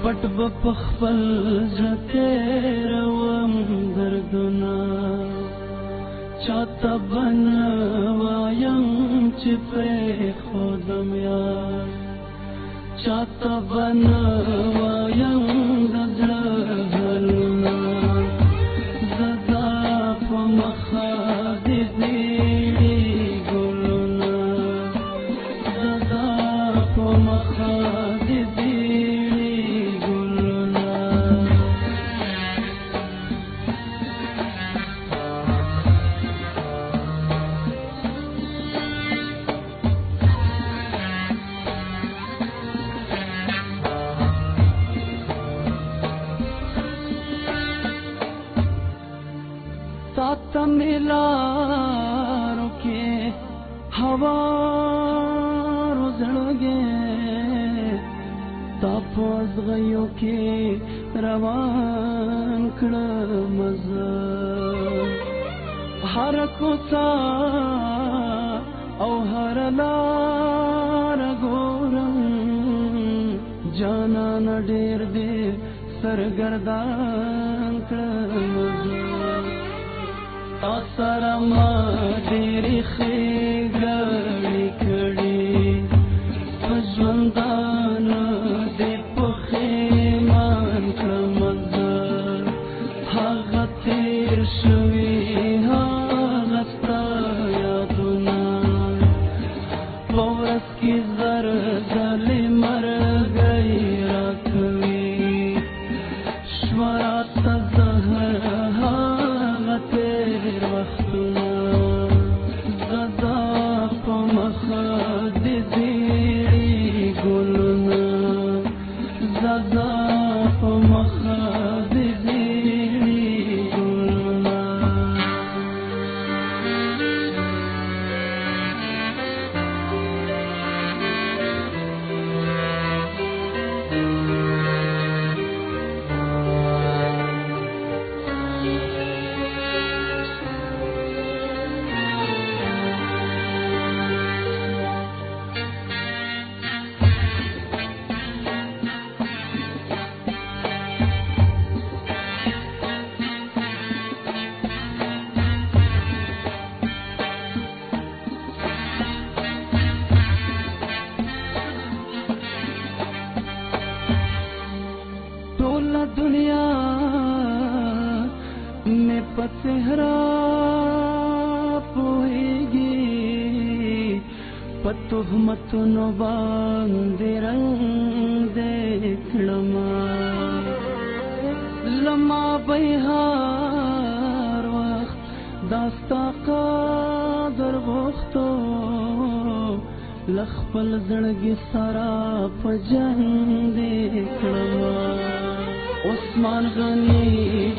پټ په خپل زړه تېروم دردونه چاته به نه وایم چې پرېښودم یار چاته به نه وایم د زړه حالونه زه دا په مخه دې زیړي ګلونه زه دا په مخه دې زیړي ګلونه تا میلارو کې هوارو زړګې تا په ازغیو کې روان کړم زه هر کوڅه او هر لار ګورم جانان ډېر دې سرګردان کړم زه تا سره ما ډېرې ښېګڼې کړې په ژوندانه دې پښېمان کړم زه هغه تېر شوي هغه ستا یادونه په ورځ کې زر ځلې مرګی راکوي شوه راته زهر تیر وختونه زه دا په مخه دې زیړي ګلونه زه دا په مخه دې زیړي ګلونه दुनिया में पचहरा पोएगी पतुहमतुनो बांधे रंग देखलमा लमा बहार वक्त दास्ता कादर वक्तो लखपल जड़गी सारा पजंग देखलमा عثمان غنی